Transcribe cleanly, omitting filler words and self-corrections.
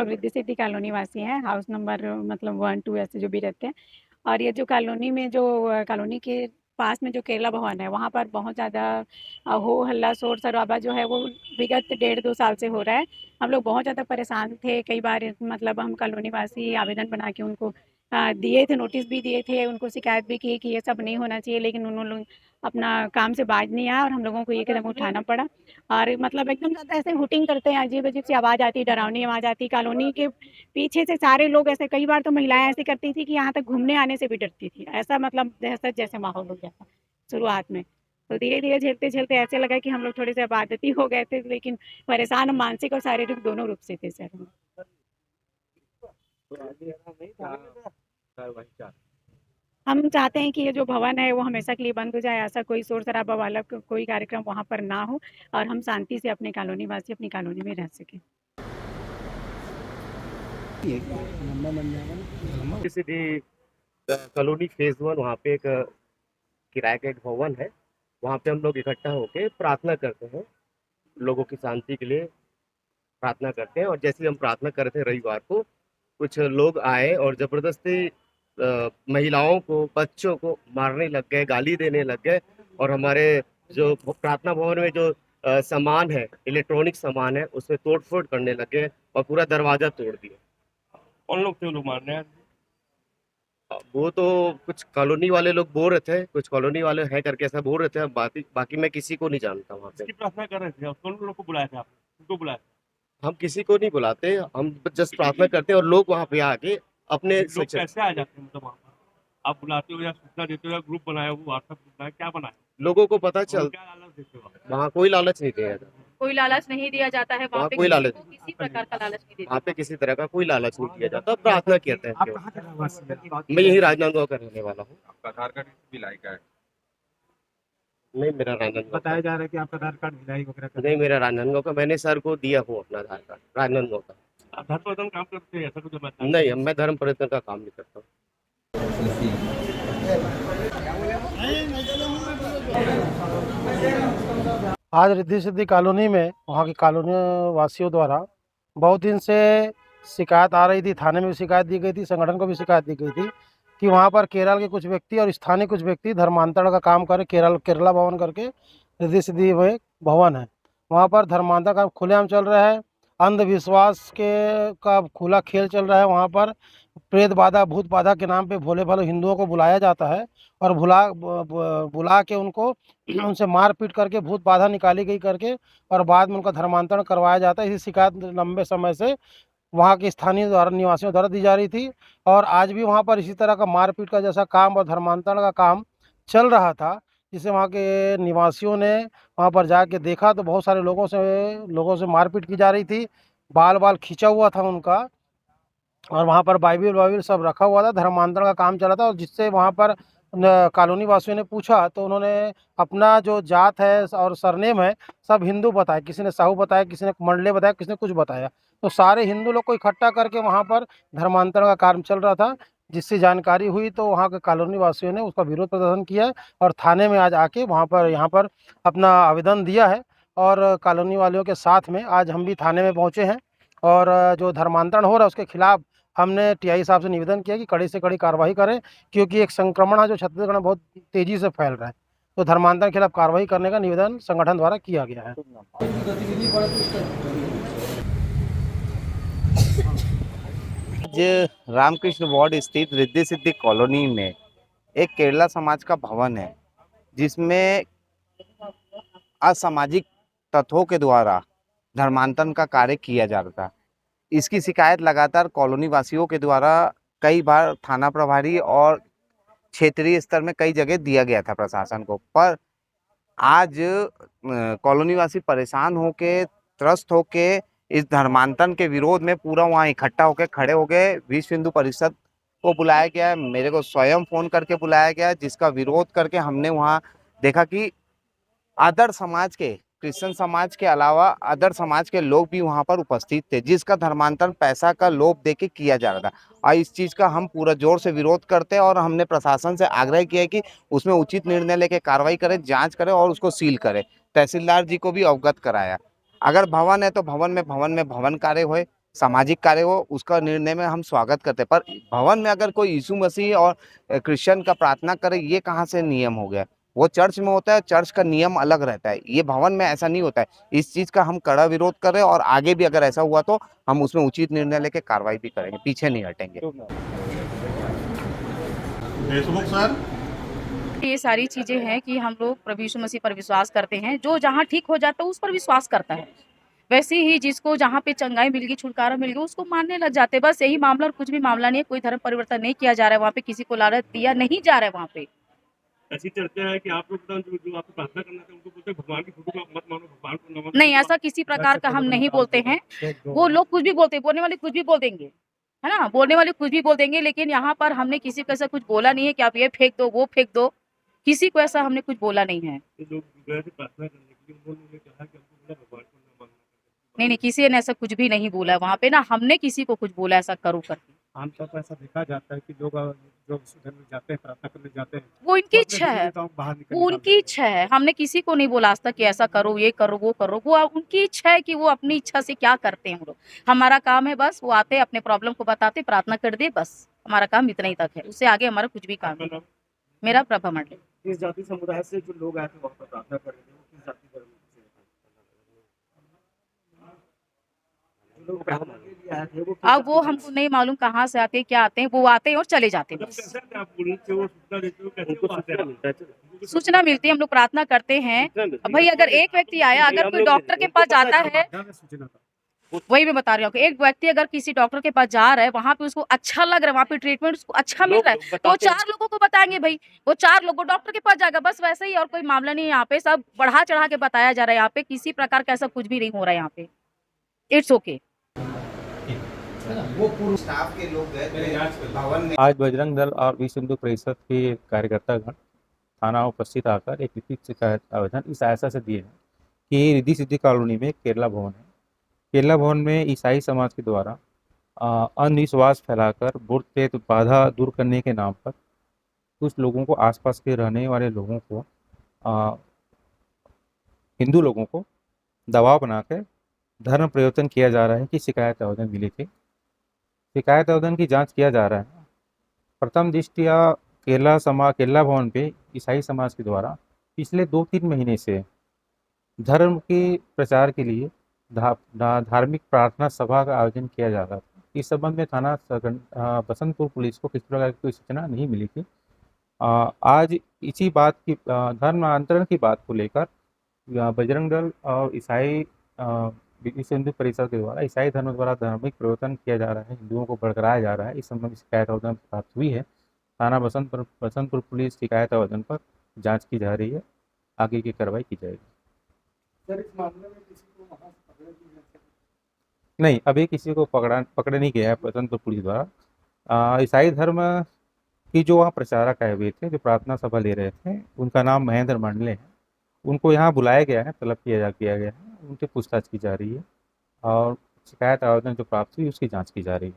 लोग रिद्धि सिद्धि कॉलोनी वासी हैं, हाउस नंबर मतलब 1-2 ऐसे जो भी रहते हैं। और ये जो कॉलोनी में जो कॉलोनी के पास में जो केरला भवन है, वहाँ पर बहुत ज़्यादा हो हल्ला शोर शराबा जो है वो विगत 1.5-2 साल से हो रहा है। हम लोग बहुत ज़्यादा परेशान थे, कई बार मतलब हम कॉलोनी वासी आवेदन बना के उनको दिए थे, नोटिस भी दिए थे, उनको शिकायत भी की कि ये सब नहीं होना चाहिए, लेकिन उन्होंने अपना काम से बाज नहीं आया और हम लोगों को ये कदम उठाना पड़ा। और मतलब एकदम ज़्यादा ऐसे हुटिंग करते हैं, अजीब-अजीब सी आवाज़ आती है, डरावनी आवाज़ आती है। कॉलोनी के पीछे से सारे लोग ऐसे, कई बार तो महिलाएँ ऐसे करती थी कि यहाँ तक घूमने आने से भी डरती थी। ऐसा मतलब दहशत जैसे माहौल हो गया था शुरुआत में। तो धीरे-धीरे, झेलते-झेलते ऐसे लगा कि हम लोग थोड़े से अब आदती हो गए थे, लेकिन परेशान हम मानसिक और शारीरिक दोनों रूप से थे सर हम। हम चाहते हैं कि ये जो भवन है वो हमेशा के लिए बंद हो जाए, ऐसा कोई शोर-शराबा वाला कोई कार्यक्रम वहाँ पर ना हो और हम शांति से अपने कॉलोनी वासी अपनी कॉलोनी में रह सकें। सीधी कॉलोनी फेज 1 वहाँ पे एक किराए का एक भवन है। वहाँ पे हम लोग इकट्ठा होके प्रार्थना करते हैं, लोगों की शांति के लिए प्रार्थना करते हैं। और जैसे ही हम प्रार्थना कर रहे थे रविवार को, कुछ लोग आए और जबरदस्ती महिलाओं को, बच्चों को मारने लग गए, गाली देने लग गए। और हमारे जो प्रार्थना भवन में जो सामान है, इलेक्ट्रॉनिक सामान है, उसमें तोड़-फोड़ करने लग गए और पूरा दरवाजा तोड़ दिया। कौन लोग थे वो लोग मार रहे हैं? वो तो कुछ कॉलोनी वाले लोग बोल रहे थे, कुछ कॉलोनी वाले हैं करके ऐसा बोल रहे थे। अब बाकी बाकी मैं किसी को नहीं जानता वहाँ पे। किसकी प्रार्थना कर रहे थे? और कौन लोग को बुलाया था आपने? किसको बुलाया? हम किसी को नहीं बुलाते, हम जस्ट प्रार्थना करते हैं और लोग वहाँ पे आके अपने लोग कैसे आ जाते हैं मतलब वहाँ पर? आप बुलाते हो या सूचना देते हो या ग्रुप बनाया हो, व्हाट्सएप ग्रुप बनाया, क्या बनाया? लोगों को पता और चल क्या लालच देते हो आप? वहाँ कोई लालच नहीं दिया जाता। कोई लालच नहीं दिया जाता है वहाँ वहाँ पे, कोई किसी लालच को किसी प्रकार का लालच नहीं देते। वहाँ पे किसी तरह का कोई लालच नहीं दिया जाता। प्रार्थना करते हैं आप केवल। कहाँ के रहवासी हैं? मैं यही राजनांदगांव का रहने वाला हूँ। आपका आधार कार्ड भिलाई का है? नहीं, मेरा राजनांदगांव का। बताया जा रहा है कि आपका आधार कार्ड भिलाई वगैरह का नहीं, मेरा राजनांदगांव का। मैंने सर को दिया हूँ अपना आधार कार्ड राजनांदगांव का। आप धर्म परिवर्तन काम करते हैं, ऐसा कुछ बताया? नहीं, मैं धर्म परिवर्तन का काम नहीं करता हूँ। आज रिद्धि सिद्धि कॉलोनी में वहाँ की कॉलोनी वासियों द्वारा बहुत दिन से शिकायत आ रही थी, थाने में भी शिकायत दी गई थी, संगठन को भी शिकायत दी गई थी कि वहाँ पर केरल के कुछ व्यक्ति और स्थानीय कुछ व्यक्ति धर्मांतरण का काम कर केरला भवन करके रिद्धि सिद्धि में भवन है, वहाँ पर धर्मांतरण का खुलेआम चल रहा है। अंधविश्वास का खुला खेल चल रहा है। वहाँ पर प्रेत बाधा, भूत बाधा के नाम पे भोले भाले हिंदुओं को बुलाया जाता है और बुला के उनको उनसे मार पीट करके भूत बाधा निकाली गई करके और बाद में उनका धर्मांतरण करवाया जाता है। इसी शिकायत लंबे समय से वहाँ के स्थानीय निवासियों द्वारा दी जा रही थी और आज भी वहाँ पर इसी तरह का मारपीट का जैसा काम और धर्मांतरण का काम चल रहा था, जिसे वहाँ के निवासियों ने वहाँ पर जाके देखा तो बहुत सारे लोगों से मारपीट की जा रही थी। बाल खींचा हुआ था उनका और वहाँ पर बाइबिल सब रखा हुआ था। धर्मांतरण का काम चला था और जिससे वहाँ पर कॉलोनी वासियों ने पूछा तो उन्होंने अपना जो जात है और सरनेम है सब हिंदू बताया। किसी ने साहू बताया, किसी ने मंडले बताया, किसी ने कुछ बताया। तो सारे हिंदू लोग को इकट्ठा करके वहाँ पर धर्मांतरण का कार्य चल रहा था। जिससे जानकारी हुई तो वहाँ के कॉलोनी वासियों ने उसका विरोध प्रदर्शन किया और थाने में आज आके यहाँ पर अपना आवेदन दिया है। और कॉलोनी वालों के साथ में आज हम भी थाने में पहुँचे हैं और जो धर्मांतरण हो रहा है उसके खिलाफ हमने टीआई साहब से निवेदन किया कि कड़ी से कड़ी कार्रवाई करें, क्योंकि एक संक्रमण है जो छत्तीसगढ़ में बहुत तेजी से फैल रहा है। तो धर्मांतरण के खिलाफ कार्रवाई करने का निवेदन संगठन द्वारा किया गया है। आज रामकृष्ण वार्ड स्थित रिद्धि सिद्धि कॉलोनी में एक केरला समाज का भवन है, जिसमें असामाजिक तत्वों के द्वारा धर्मांतरण का कार्य किया जा रहा था। इसकी शिकायत लगातार कॉलोनी वासियों के द्वारा कई बार थाना प्रभारी और क्षेत्रीय स्तर में कई जगह दिया गया था प्रशासन को, पर आज कॉलोनी वासी परेशान होके, त्रस्त होके इस धर्मांतरण के विरोध में पूरा वहाँ इकट्ठा होकर खड़े हो गए। विश्व हिंदू परिषद को बुलाया गया है, मेरे को स्वयं फोन करके बुलाया गया, जिसका विरोध करके हमने वहाँ देखा कि अदर समाज के, क्रिश्चियन समाज के अलावा अदर समाज के लोग भी वहाँ पर उपस्थित थे, जिसका धर्मांतरण पैसा का लोभ देके किया जा रहा था। और इस चीज़ का हम पूरा जोर से विरोध करते हैं और हमने प्रशासन से आग्रह किया कि उसमें उचित निर्णय लेके कार्रवाई करे, जांच करे और उसको सील करे। तहसीलदार जी को भी अवगत कराया। अगर भवन है तो भवन में भवन कार्य होए, सामाजिक कार्य हो उसका निर्णय में हम स्वागत करते हैं, पर भवन में अगर कोई यीशु मसीह और क्रिश्चियन का प्रार्थना करे, ये कहाँ से नियम हो गया? वो चर्च में होता है, चर्च का नियम अलग रहता है, ये भवन में ऐसा नहीं होता है। इस चीज का हम कड़ा विरोध कर रहे हैं और आगे भी अगर ऐसा हुआ तो हम उसमें उचित निर्णय लेके कार्रवाई भी करेंगे, पीछे नहीं हटेंगे। फेसबुक सर ये सारी चीजें हैं कि हम लोग प्रभु यीशु मसीह पर विश्वास करते हैं, जो जहाँ ठीक हो जाता है उस पर विश्वास करता है। वैसे ही जिसको जहाँ पे चंगाई मिल गई, छुटकारा मिल गया, उसको मानने लग जाते हैं। बस यही मामला और कुछ भी मामला नहीं है। कोई धर्म परिवर्तन नहीं किया जा रहा है वहाँ पे, किसी को लालच दिया नहीं जा रहा है वहाँ पे। ऐसी चर्चा है कि आप लोग जो आपको प्रार्थना करना था उनको बोलते हैं भगवान की फोटो को मत मानो, भगवान को न मानो। नहीं, ऐसा किसी प्रकार का हम नहीं बोलते हैं। वो लोग कुछ भी बोलते हैं, बोलने वाले कुछ भी बोल देंगे, है ना, बोलने वाले कुछ भी बोल देंगे। लेकिन यहाँ पर हमने किसी को ऐसा कुछ बोला नहीं है कि आप ये फेंक दो, वो फेंक दो। किसी को ऐसा हमने कुछ बोला नहीं है। तो लोग गए थे प्रार्थना करने के लिए, उन्होंने कहा कि हमको बोला भगवान को न मानना। नहीं, किसी ने ऐसा कुछ भी नहीं बोला है वहाँ पे, ना हमने किसी को कुछ बोला ऐसा करो करके। आमतौर पर ऐसा देखा जाता है कि लोग जो धर्म में जाते हैं, प्रार्थना करने जाते हैं, वो इनकी वो अपने इच्छा है, विरोधिताओं को बाहर निकलने वो का उनकी इच्छा है। हमने किसी को नहीं बोला आज तक कि ऐसा करो, ये करो, वो करो। वो उनकी इच्छा है कि वो अपनी इच्छा से क्या करते हैं। हम लोग, हमारा काम है बस, वो आते अपने प्रॉब्लम को बताते, प्रार्थना कर दे, बस हमारा काम इतना ही तक है। उससे आगे हमारा कुछ भी काम नहीं। मेरा प्रभा मंडल। किस जाति समुदाय से जो लोग आए थे वहाँ पर प्रार्थना कर रहे थे, वो किस जाति धर्म से जो लोग प्रार्थना के लिए आए थे वो किस अब वो जाति हमको नहीं मालूम कहाँ से आते हैं, क्या आते हैं। वो आते हैं और चले जाते हैं मतलब बस। कैसे आते हैं आप बोल रहे थे, वो सूचना देते हो, कैसे उनको वो आते सूचना हैं? मिलता है? सूचना मिलती है, हम लोग प्रार्थना करते हैं। सूचना मिलती है। भाई अगर एक व्यक्ति आया, अगर कोई डॉक्टर के पास जाता है, बाधा में सूचना था। वही मैं बता रही हूँ, एक व्यक्ति अगर किसी डॉक्टर के पास जा रहा है, वहाँ पे उसको अच्छा लग रहा है, वहाँ पे ट्रीटमेंट उसको अच्छा मिल लोग रहा है, तो वो बताते हैं। 4 लोगों को बताएंगे भाई। वो 4 लोगों डॉक्टर के पास जाएगा, बस वैसे ही। और कोई मामला नहीं है यहाँ पे। सब बढ़ा चढ़ा के बताया जा रहा है यहाँ पे। किसी प्रकार का ऐसा कुछ भी नहीं हो रहा है यहाँ पे। It's okay. स्टाफ के लोग गए भवन में। आज बजरंग दल और विश्व हिंदू परिषद के कार्यकर्तागण थाना उपस्थित आकर एक लिखित शिकायत आवेदन इस आशा से दिए हैं कि रिद्धि सिद्धि कॉलोनी में केरला भवन है। केरला भवन में ईसाई समाज के द्वारा अंधविश्वास फैलाकर भूत प्रेत बाधा दूर करने के नाम पर कुछ लोगों को, आसपास के रहने वाले लोगों को, हिंदू लोगों को दबाव बनाकर धर्म परिवर्तन किया जा रहा है कि शिकायत आवेदन मिली थी। शिकायत आवेदन की जांच किया जा रहा है। प्रथम दृष्टया केरला भवन पे ईसाई समाज के द्वारा पिछले 2-3 महीने से धर्म के प्रचार के लिए धार्मिक प्रार्थना सभा का आयोजन किया जा रहा था। इस संबंध में थाना बसंतपुर पुलिस को किसी प्रकार की कोई सूचना नहीं मिली थी। आज इसी बात की, धर्मांतरण की बात को लेकर बजरंग दल और ईसाई विश्व हिंदू परिषद के द्वारा ईसाई धर्म द्वारा धार्मिक परिवर्तन किया जा रहा है, हिंदुओं को भड़काया जा रहा है, इस संबंध में शिकायत आवेदन प्राप्त हुई है। थाना बसंतपुर पुलिस शिकायत आवेदन पर जांच की जा रही है, आगे की कार्रवाई की जाएगी। सर, इस मामले में किसी को वहाँ से पकड़ा नहीं गया? नहीं, अभी किसी को पकड़े नहीं गया है बसंतपुर पुलिस द्वारा। ईसाई धर्म की जो वहाँ प्रचारक आए हुए थे, जो प्रार्थना सभा ले रहे थे, उनका नाम महेंद्र मांडले है। उनको यहाँ बुलाया गया है, तलब किया गया है, उनसे पूछताछ की जा रही है और शिकायत आवेदन जो प्राप्त हुई उसकी जांच की जा रही है।